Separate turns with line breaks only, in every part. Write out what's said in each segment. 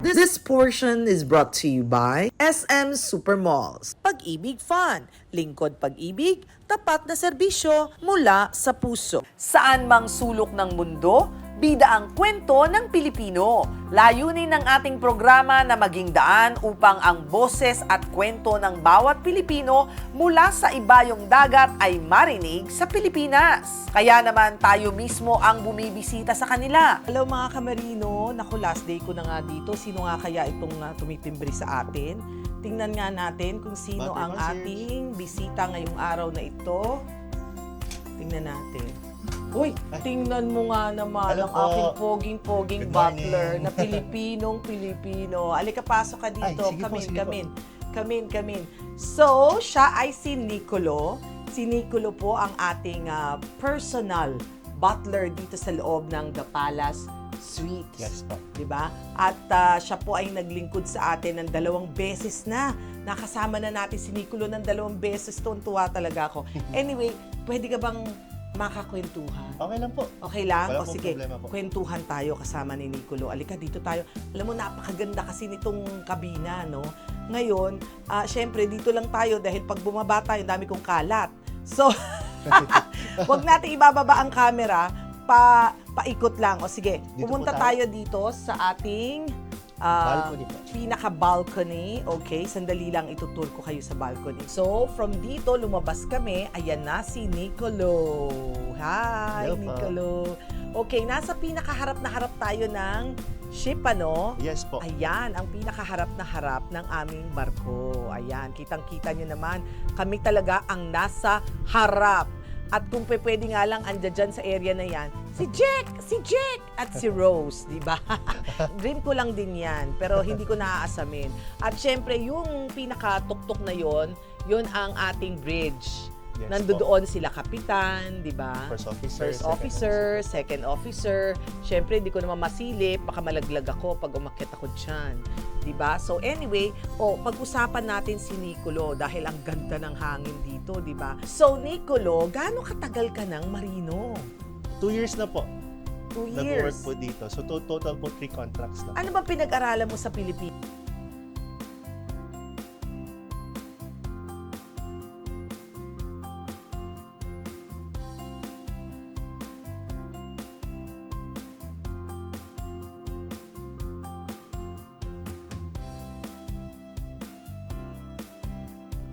This portion is brought to you by SM Supermalls. Pag-ibig Fun, lingkod pag-ibig, tapat na serbisyo mula sa puso. Saan mang sulok ng mundo, bida ang kwento ng Pilipino. Layunin ng ating programa na maging daan upang ang boses at kwento ng bawat Pilipino mula sa ibayong dagat ay marinig sa Pilipinas. Kaya naman tayo mismo ang bumibisita sa kanila. Hello mga kamarino, naku last day ko na nga dito. Sino nga kaya itong tumitimbri sa atin? Tingnan nga natin kung sino ang ating bisita ngayong araw na ito. Tingnan natin. Uy, tingnan mo nga naman ang aking poging-poging butler na Pilipinong-Pilipino. Alika, pasok ka dito. Kamin. So, siya ay si Nicolo. Si Nicolo po ang ating personal butler dito sa loob ng The Palace Suites.
Yes po.
Diba? At siya po ay naglingkod sa atin ng 2 beses na. Nakasama na natin si Nicolo ng 2 beses. Tuwa talaga ako. Anyway, pwede ka bang makakwentuhan?
Okay lang po.
Okay lang?
Wala
O
pong
sige,
problema po.
kwentuhan tayo kasama ni Nicolo. Alika, dito tayo. Alam mo, napakaganda kasi nitong kabina, no? Ngayon, syempre, dito lang tayo dahil pag bumaba tayo, dami kong kalat. So, wag natin ibababa ang camera, paikot lang. O sige,
Dito
pumunta
po
tayo dito sa ating
Balcony po.
pinaka-balcony. Okay, sandali lang itutur ko kayo sa balcony. So, from dito, lumabas kami. Ayan na si Nicolo. Hi,
Hello po.
Nicolo. Okay, nasa pinakaharap na harap tayo ng ship, ano?
Yes po.
Ayan, ang pinakaharap na harap ng aming barko. Ayan, kitang-kita nyo naman, kami talaga ang nasa harap. At kung pwede nga lang, andyan dyan sa area na yan, si Jack, at si Rose, di ba? Dream ko lang din yan, pero hindi ko naaasamin. At syempre, yung pinakatuktok na yon, yun ang ating bridge.
Yes
Nandoon sila kapitan, di ba?
First officer,
Second officer. Syempre, hindi ko naman masilip, baka malaglag ako pag umakyat ako dyan. Di ba? So anyway, pag-usapan natin si Nicolo dahil ang ganda ng hangin dito, di ba? So Nicolo, gaano katagal ka ng marino?
2 years na po.
2
Nag-work
years.
po dito. So total po 3 contracts na.
Ano ba pinag-aralan mo sa Pilipinas?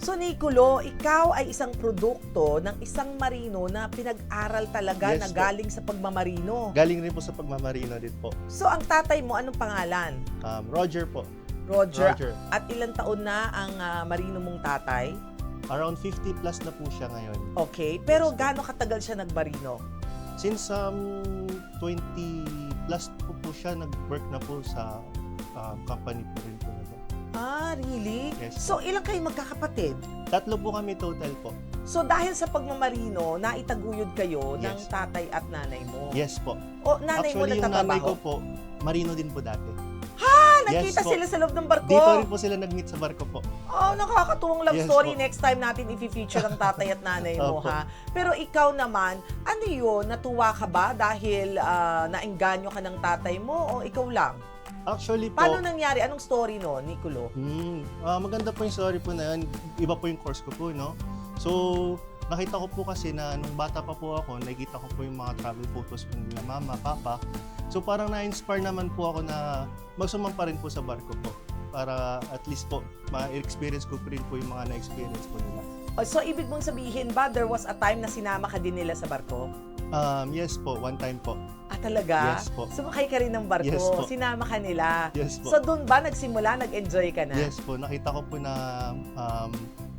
So Nicolo, ikaw ay isang produkto ng isang marino na pinag-aral talaga
Yes
na
po.
galing sa pagmamarino.
Galing rin po sa pagmamarino din po.
So ang tatay mo, anong pangalan?
Roger po.
Roger. At ilang taon na ang marino mong tatay?
Around 50 plus na po siya ngayon.
Okay. Pero gaano katagal siya nagmarino?
Since 20 plus po siya, nag-work na po sa company po rin po na to.
Ah, really?
Yes.
So ilang kayo magkakapatid?
3 po kami total po.
So dahil sa pagmamarino, naitaguyod kayo ng
Yes.
tatay at nanay mo?
Yes po.
O nanay mo
Actually, yung nanay ko
nagtatrabaho?
po, marino din po dati.
Nakita
Yes po.
sila sa loob ng barko?
Dito rin po sila nag-meet sa barko po.
Oh, nakakatuwang love
Yes
story.
po.
Next time natin i-feature ang tatay at nanay mo,
Opo.
ha? Pero ikaw naman, ano yun? Natuwa ka ba dahil naengganyo ka ng tatay mo o ikaw lang?
Actually po,
Paano nangyari? Anong story no, Nicolo?
maganda po yung story po na yun. Iba po yung course ko po, no? So, nakita ko po kasi na nung bata pa po ako, nakikita ko po yung mga travel photos po nila mama, papa. So, parang na-inspire naman po ako na magsumampa rin po sa barko po. Para at least po, ma-experience ko rin po yung mga na-experience po nila.
So, ibig mong sabihin ba, there was a time na sinama ka din nila sa barko?
Yes po, one time po.
Ah, talaga?
Yes po.
Sumakay ka rin ng barko?
Yes po.
Sinama ka nila?
Yes po.
So, doon ba nagsimula, nag-enjoy ka na?
Yes po, nakita ko po na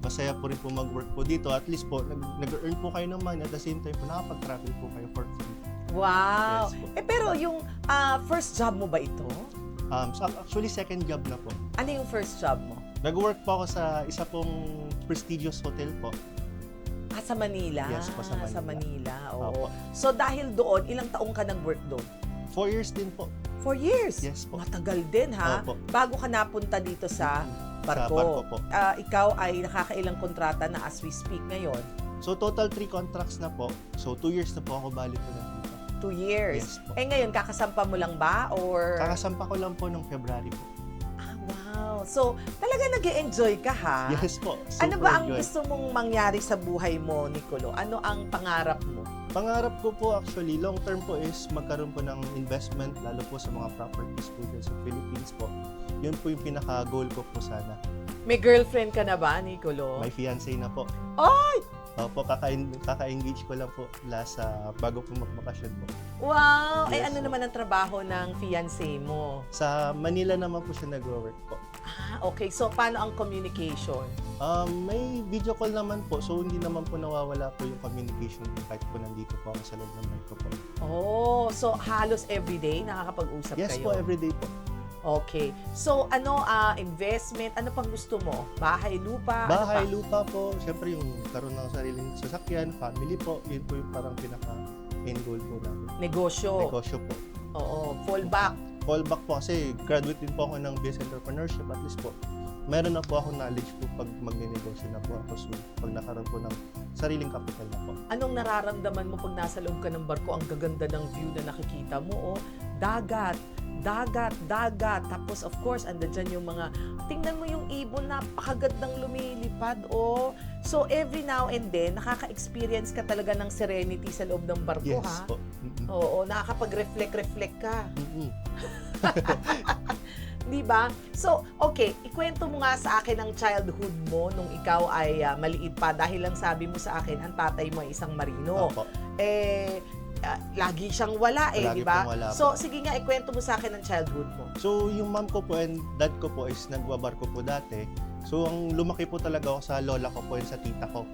masaya po rin po mag-work po dito. At least po, nag-earn po kayo ng money. At the same time po, nakapag-travel po kayo for free.
Wow!
Yes po.
Pero yung first job mo ba ito?
So actually, second job na po.
Ano yung first job mo?
Nag-work po ako sa isa pong prestigious hotel po.
Sa Manila?
Yes po, sa Manila.
Sa Manila, oo.
Opo.
So, dahil doon, ilang taong ka nag-work doon?
4 years din po.
4 years?
Yes po.
Matagal din, ha?
Opo.
Bago ka napunta dito sa barko.
Sa barko po.
Ikaw ay nakakailang kontrata na as we speak ngayon?
So total 3 contracts na po. So 2 years na po ako balik po nandito.
2 years?
Yes po.
Eh ngayon, kakasampa mo lang ba? Or
Kakasampa ko lang po nung February po.
So, talaga nag-e-enjoy ka, ha?
Yes po,
Ano ba ang
enjoy.
gusto mong mangyari sa buhay mo, Nicolo? Ano ang pangarap mo?
Pangarap ko po actually, long term po is magkaroon po ng investment, lalo po sa mga properties po dyan sa Philippines po. Yun po yung pinaka-goal ko po sana.
May girlfriend ka na ba, Nicolo?
May fiancé na po.
Ay!
Opo, kaka-engage ko lang po last bago po magbakasyon po.
Wow!
Yes,
ano
po.
naman ang trabaho ng fiancé mo?
Sa Manila naman po siya nag-work po.
Okay. So, paano ang communication?
May video call naman po, so hindi naman po nawawala po yung communication kahit po nandito po ako sa loob ng ko po.
Oh, so halos everyday nakakapag-usap
Yes
kayo?
po, everyday po.
Okay. So, investment, ano pang gusto mo? Bahay, lupa?
Bahay,
ano
lupa po, syempre yung karoon ng sariling sasakyan, family po, yun po yung parang pinaka-end goal po namin.
pa? Negosyo.
Negosyo po.
Oo. Fallback.
Fallback po kasi graduate din po ako ng business entrepreneurship, at least po. Meron na po ako knowledge po pag magne-negosyo na po ako. So, pag nakaroon po ng sariling capital na po.
Anong nararamdaman mo pag nasa loob ka ng barko? Ang gaganda ng view na nakikita mo. Oh, dagat. Tapos, of course, andyan dyan yung mga, tingnan mo yung ibon, napakagandang lumilipad. Oh. So, every now and then, nakaka-experience ka talaga ng serenity sa loob ng barko,
Yes
ha?
po. Mm-mm.
Oo, nakakapag-reflect ka.
Mm-mm.
Di ba? So, okay, ikwento mo nga sa akin ang childhood mo nung ikaw ay maliit pa dahil lang sabi mo sa akin, ang tatay mo ay isang marino.
Opo.
Lagi siyang wala
Lagi
di ba?
pong wala
So,
po.
sige nga, ikwento mo sa akin ang childhood mo.
So, yung mom ko po and dad ko po is nagbabarko po dati. So, ang lumaki po talaga ako sa lola ko po and sa tita ko.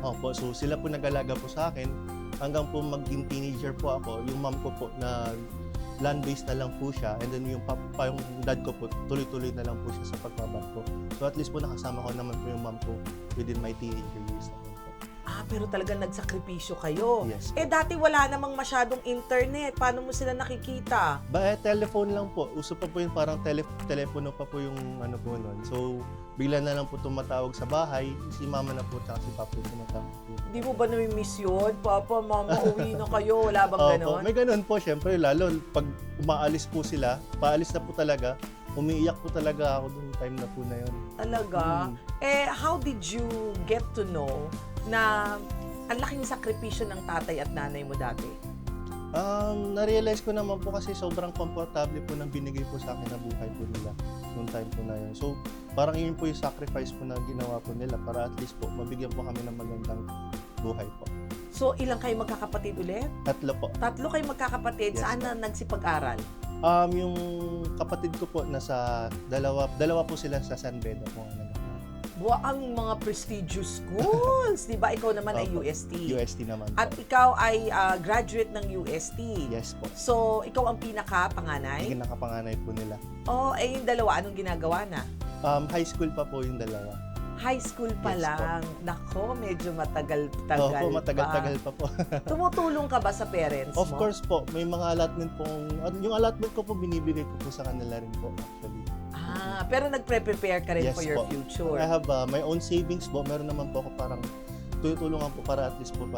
Opo, so sila po nag-alaga po sa akin. Hanggang po maging teenager po ako, yung mom ko po na land-based na lang po siya. And then yung yung dad ko po, tuloy-tuloy na lang po siya sa pagbabarko. So, at least po nakasama ko naman po yung mom ko within my teenager years na po.
Pero talagang nagsakripisyo kayo.
Yes.
Dati wala namang masyadong internet. Paano mo sila nakikita?
Telephone lang po. Uso pa po yung parang telepono pa po yung ano po nun. So, bigla na lang po tumatawag sa bahay. Si mama na po at si papa yung tumatawag.
Di mo ba nami-miss yun? Papa, mama, uwi na kayo. Wala bang
Opo,
ganon?
may ganun po. Siyempre, lalo pag umaalis po sila, paalis na po talaga, umiiyak po talaga ako noong time na po na yun.
Talaga? How did you get to know na ang laking sakripisyo ng tatay at nanay mo dati?
Na-realize ko naman po kasi sobrang komportable po ng binigay po sa akin na buhay po nila noong time po na yun. So, parang yun po yung sacrifice po na ginawa po nila para at least po mabigyan po kami ng magandang buhay po.
So, ilang kayo magkakapatid ulit?
3 po.
3 kayo magkakapatid.
Yes,
Saan na nagsipag-aral?
Yung kapatid ko po nasa dalawa po sila sa San Beda po.
Ang mga prestigious schools. Di ba? Ikaw naman ay
Opo.
UST.
UST naman po.
At ikaw ay graduate ng UST.
Yes po.
So, ikaw ang pinaka-panganay?
Hindi nakapanganay po nila.
Yung dalawa, anong ginagawa na?
High school pa po yung dalawa.
High school pa
Yes,
lang. Nako, medyo matagal-tagal
Opo, matagal-tagal pa po.
Tumutulong ka ba sa parents
Of
mo?
course po, may mga allotment pong, yung allotment ko po binibigay ko po sa kanila rin po actually.
Pero nagpre-prepare ka rin
Yes
for your
po.
future.
I have my own savings po. Meron naman po ako parang tutulungan po para at least po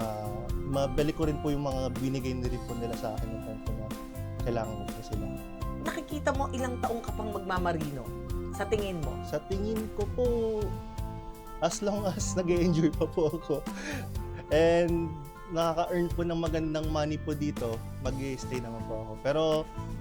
mabili ko rin po yung mga binigay rin po nila sa akin ng time po na kailangan ko po sila.
Nakikita mo ilang taong ka pang magmamarino? Sa tingin mo?
Sa tingin ko po, as long as nag-enjoy pa po ako and nakaka-earn po ng magandang money po dito, mag-stay naman po ako. Pero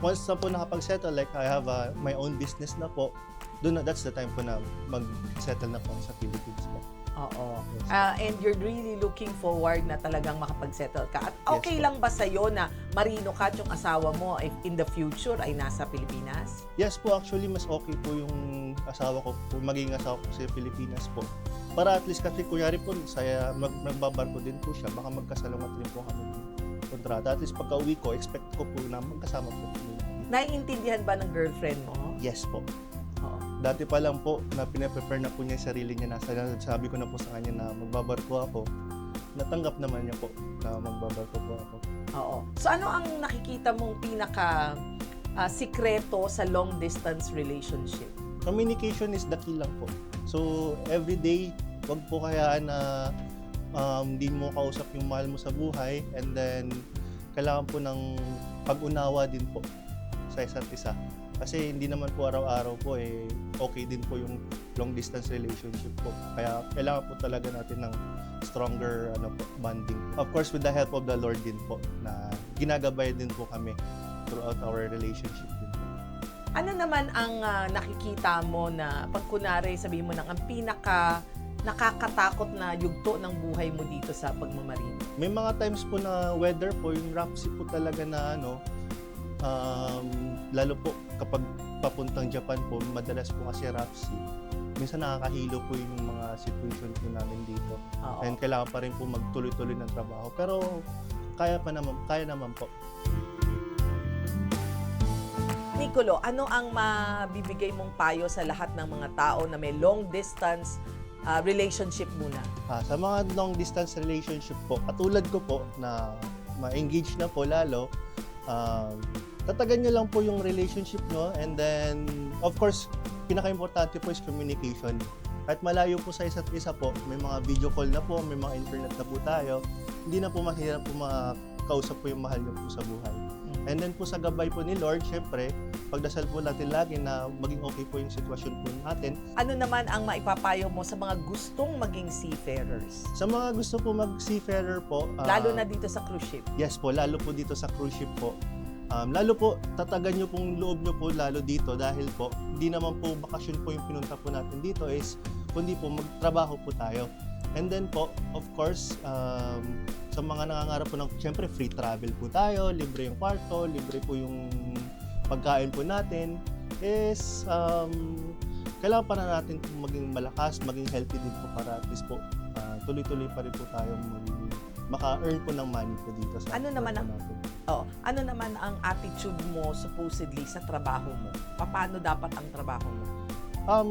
once na po nakapag-settle, like I have my own business na po, that's the time po na mag-settle na po sa Philippines po.
Oo.
Yes.
And you're really looking forward na talagang makapag-settle ka. At okay
Yes, po.
lang ba sa'yo na marino ka at yung asawa mo if in the future ay nasa Pilipinas?
Yes po, actually mas okay po yung asawa ko po, magiging asawa ko sa Pilipinas po. Para at least kasi kunyari po, magbabarko din po siya, baka magkasalungat din po kami ng kontrata. At least pagka uwi ko, expect ko po na magkasama po.
Naiintindihan ba ng girlfriend mo?
Yes po.
Oo.
Dati pa lang po na pinaprepare na po niya yung sarili niya. Sabi ko na po sa kanya na magbabarko ako. Natanggap naman niya po na magbabarko po ako.
Oo. So ano ang nakikita mong pinaka sikreto sa long distance relationship?
Communication is the key lang po. So every day, wag po kayaan na hindi mo kausap yung mahal mo sa buhay, and then kailangan po ng pag-unawa din po sa isa't isa. Kasi hindi naman po araw-araw po okay din po yung long distance relationship po. Kaya kailangan po talaga natin ng stronger bonding. Of course, with the help of the Lord din po, na ginagabay din po kami throughout our relationship din po.
Ano naman ang nakikita mo na pag kunwari sabihin mo ang pinaka nakakatakot na yugto ng buhay mo dito sa pagmamarino?
May mga times po na weather po, yung rough sea po talaga na lalo po kapag papuntang Japan po, madalas po kasi rough sea. Minsan nakakahilo po yung mga situation po namin dito.
Oo.
And kailangan pa rin po magtuloy-tuloy ng trabaho. Pero kaya naman po.
Nicolo, ano ang mabibigay mong payo sa lahat ng mga tao na may long distance relationship muna?
Sa mga long distance relationship po, katulad ko po na ma-engage na po lalo, tatagan nyo lang po yung relationship nyo, and then of course pinaka-importante po is communication. Kahit malayo po sa isa't isa po, may mga video call na po, may mga internet na po tayo, hindi na po mahirap po makausap po yung mahal nyo po sa buhay. And then po sa gabay po ni Lord, syempre, pagdasal po natin lagi na maging okay po yung sitwasyon po natin.
Ano naman ang maipapayo mo sa mga gustong maging seafarers?
Sa mga gusto po mag-seafarer po,
Lalo na dito sa cruise ship.
yes po, lalo po dito sa cruise ship po. Lalo po, tatagan nyo pong loob nyo po lalo dito dahil po, hindi naman po bakasyon po yung pinunta po natin dito kundi po magtrabaho po tayo. And then po, of course, sa mga nangangarap po ng, syempre, free travel po tayo, libre yung kwarto, libre po yung pagkain po natin, kailangan pa na natin maging malakas, maging healthy din po para at least po, tuloy-tuloy pa rin po tayo maka-earn po ng money po dito sa
Ano naman ang
natin.
ano naman ang attitude mo supposedly sa trabaho mo? Paano dapat ang trabaho mo?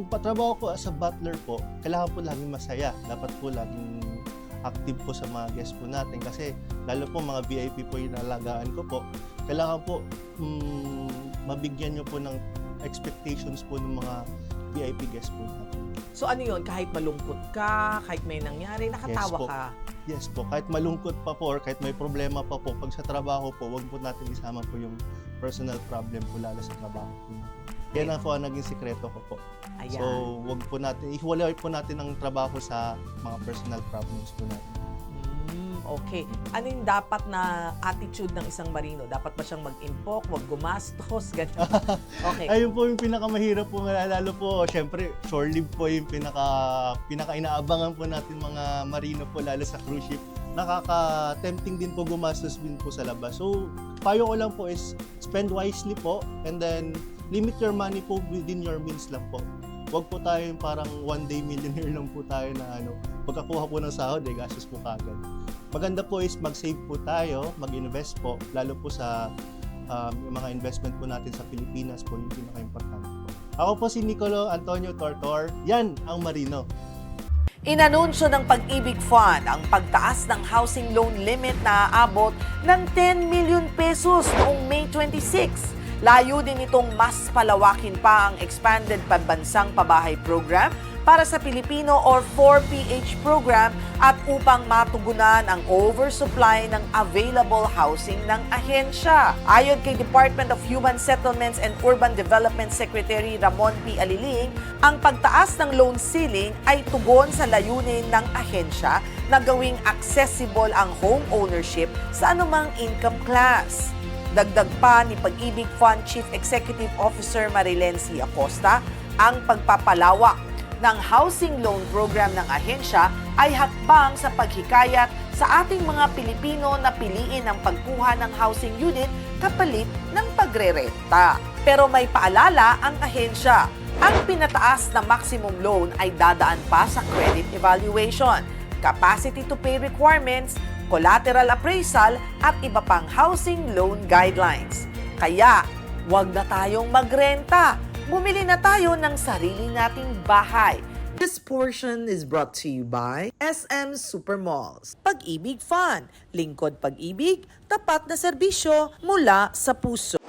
Patrabaho ko as a butler po, kailangan po laging masaya. Dapat po laging active po sa mga guests po natin kasi lalo po mga VIP po yung nalagaan ko po. Kailangan po mabigyan nyo po ng expectations po ng mga VIP guests po natin.
So ano yun, kahit malungkot ka, kahit may nangyari, nakatawa
Yes po.
ka?
Yes po, kahit malungkot pa po or kahit may problema pa po, pag sa trabaho po, wag po natin isama po yung personal problem po lalo sa trabaho po. Yan na po ang naging sikreto ko po.
Ayan.
So, wag po natin, ihiwalay po natin ang trabaho sa mga personal problems po natin.
Okay. Ano yung dapat na attitude ng isang marino? Dapat ba siyang mag-impok, wag gumastos, gano'n? Okay.
Ayun po yung pinakamahirap po, lalo po, syempre, shore leave po yung pinaka-inaabangan po natin mga marino po, lalo sa cruise ship. Nakaka-tempting din po gumastos din po sa labas. So, payo ko lang po is spend wisely po, and then limit your money po within your means lang po. Huwag po tayo yung parang one day millionaire lang po tayo na pagkakuha po ng sahod, gastos po kagad. Maganda po is mag-save po tayo, mag-invest po, lalo po sa yung mga investment po natin sa Pilipinas po, yung pinaka-importante po. Ako po si Nicolo Antonio Tortor, yan ang Marino.
Inanunsyo ng Pag-ibig Fund ang pagtaas ng housing loan limit na aabot ng 10 million pesos noong May 26. Layo din itong mas palawakin pa ang Expanded Pambansang Pabahay Program para sa Pilipino or 4PH program at upang matugunan ang oversupply ng available housing ng ahensya. Ayon kay Department of Human Settlements and Urban Development Secretary Ramon P. Aliling, ang pagtaas ng loan ceiling ay tugon sa layunin ng ahensya na gawing accessible ang home ownership sa anumang income class. Dagdag pa ni Pag-ibig Fund Chief Executive Officer Marilyn C. Acosta, ang pagpapalawak ng housing loan program ng ahensya ay hakbang sa paghikayat sa ating mga Pilipino na piliin ang pagkuha ng housing unit kapalit ng pagrerenta. Pero may paalala ang ahensya. Ang pinataas na maximum loan ay dadaan pa sa credit evaluation, capacity to pay requirements, collateral appraisal at iba pang housing loan guidelines. Kaya, huwag na tayong magrenta. Bumili na tayo ng sarili nating bahay. This portion is brought to you by SM Supermalls. Pag-ibig Fun, lingkod pag-ibig, tapat na serbisyo mula sa puso.